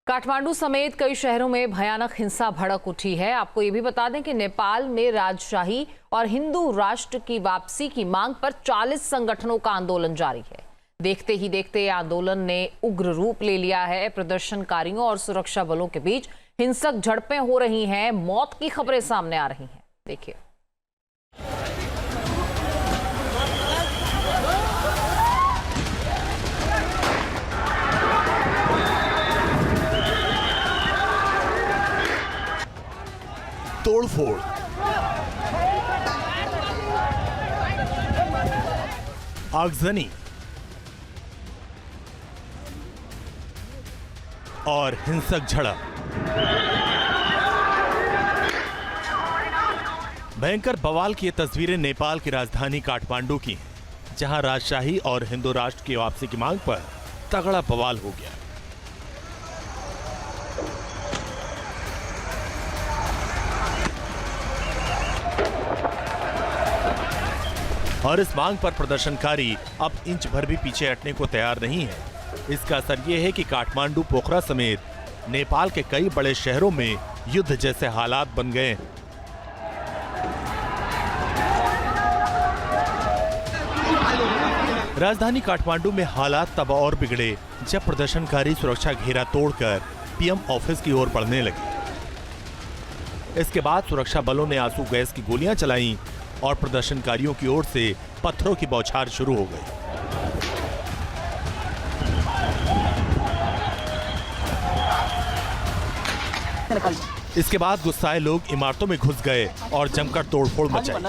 काठमांडू समेत कई शहरों में भयानक हिंसा भड़क उठी है। आपको ये भी बता दें कि नेपाल में राजशाही और हिंदू राष्ट्र की वापसी की मांग पर 40 संगठनों का आंदोलन जारी है। देखते ही देखते आंदोलन ने उग्र रूप ले लिया है। प्रदर्शनकारियों और सुरक्षा बलों के बीच हिंसक झड़पें हो रही हैं, मौत की खबरें सामने आ रही हैं। देखिए। तोड़फोड़, आगजनी और हिंसक झड़प। भयंकर बवाल की ये तस्वीरें नेपाल की राजधानी काठमांडू की हैं, जहां राजशाही और हिंदू राष्ट्र की वापसी की मांग पर तगड़ा बवाल हो गया। और इस मांग पर प्रदर्शनकारी अब इंच भर भी पीछे हटने को तैयार नहीं है। इसका असर यह है कि काठमांडू, पोखरा समेत नेपाल के कई बड़े शहरों में युद्ध जैसे हालात बन गए हैं। राजधानी काठमांडू में हालात तब और बिगड़े जब प्रदर्शनकारी सुरक्षा घेरा तोड़कर पीएम ऑफिस की ओर बढ़ने लगे। इसके बाद सुरक्षा बलों ने आंसू गैस की गोलियां चलाईं और प्रदर्शनकारियों की ओर से पत्थरों की बौछार शुरू हो गई। इसके बाद गुस्साए लोग इमारतों में घुस गए और जमकर तोड़फोड़ मचाई।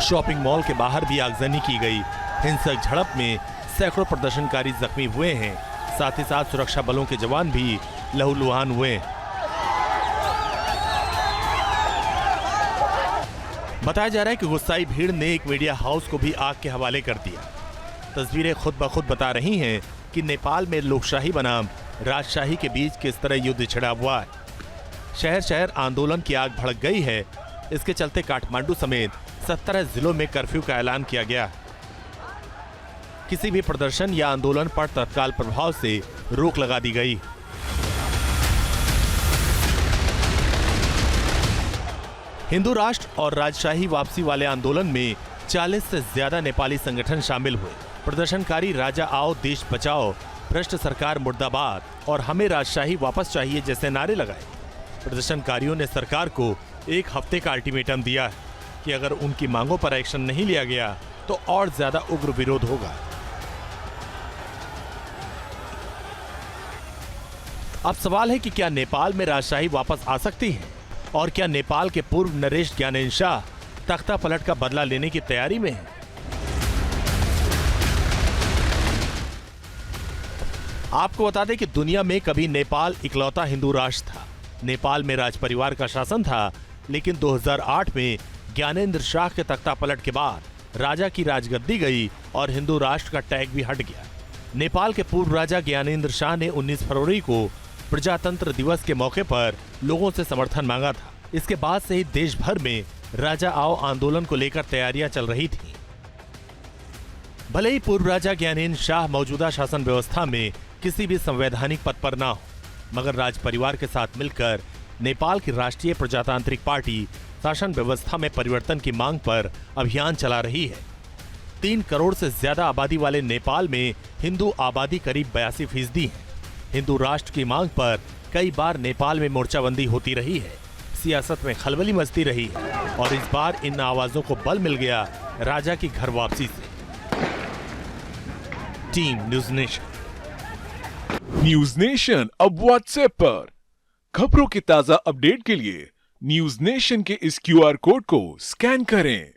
शॉपिंग मॉल के बाहर भी आगजनी की गई। हिंसक झड़प में सैकड़ों प्रदर्शनकारी जख्मी हुए हैं। साथ ही साथ सुरक्षा बलों के जवान भी लहूलुहान हुए। बताया जा रहा है कि गुस्साई भीड़ ने एक मीडिया हाउस को भी आग के हवाले कर दिया। तस्वीरें खुद ब खुद बता रही हैं कि नेपाल में लोकशाही बनाम राजशाही के बीच किस तरह युद्ध छिड़ा हुआ है। शहर शहर आंदोलन की आग भड़क गई है। इसके चलते काठमांडू समेत 17 जिलों में कर्फ्यू का ऐलान किया गया। किसी भी प्रदर्शन या आंदोलन पर तत्काल प्रभाव से रोक लगा दी गई। हिंदू राष्ट्र और राजशाही वापसी वाले आंदोलन में 40 से ज्यादा नेपाली संगठन शामिल हुए। प्रदर्शनकारी राजा आओ, देश बचाओ, भ्रष्ट सरकार मुर्दाबाद और हमें राजशाही वापस चाहिए जैसे नारे लगाए। प्रदर्शनकारियों ने सरकार को एक हफ्ते का अल्टीमेटम दिया है कि अगर उनकी मांगों पर एक्शन नहीं लिया गया तो और ज्यादा उग्र विरोध होगा। अब सवाल है कि क्या नेपाल में राजशाही वापस आ सकती है और क्या नेपाल के पूर्व नरेश ज्ञानेन्द्र शाह तख्ता पलट का बदला लेने की तैयारी में है। आपको बता दें कि दुनिया में कभी नेपाल इकलौता हिंदू राष्ट्र था। नेपाल में राज परिवार का शासन था, लेकिन 2008 में ज्ञानेन्द्र शाह के तख्ता पलट के बाद राजा की राजगद्दी गई और हिंदू राष्ट्र का टैग भी हट गया। नेपाल के पूर्व राजा ज्ञानेन्द्र शाह ने 19 फरवरी को प्रजातंत्र दिवस के मौके पर लोगों से समर्थन मांगा था। इसके बाद से ही देश भर में राजा आओ आंदोलन को लेकर तैयारियां चल रही थीं। भले ही पूर्व राजा ज्ञानेन्द्र शाह मौजूदा शासन व्यवस्था में किसी भी संवैधानिक पद पर ना हो, मगर राज परिवार के साथ मिलकर नेपाल की राष्ट्रीय प्रजातांत्रिक पार्टी शासन व्यवस्था में परिवर्तन की मांग पर अभियान चला रही है। 3 करोड़ से ज्यादा आबादी वाले नेपाल में हिंदू आबादी करीब 82% है। हिंदू राष्ट्र की मांग पर कई बार नेपाल में मोर्चाबंदी होती रही है। सियासत में खलबली मचती रही है और इस बार इन आवाजों को बल मिल गया राजा की घर वापसी से। Team news nation. News nation अब व्हाट्सएप पर। खबरों के ताजा अपडेट के लिए न्यूज नेशन के इस QR कोड को स्कैन करें।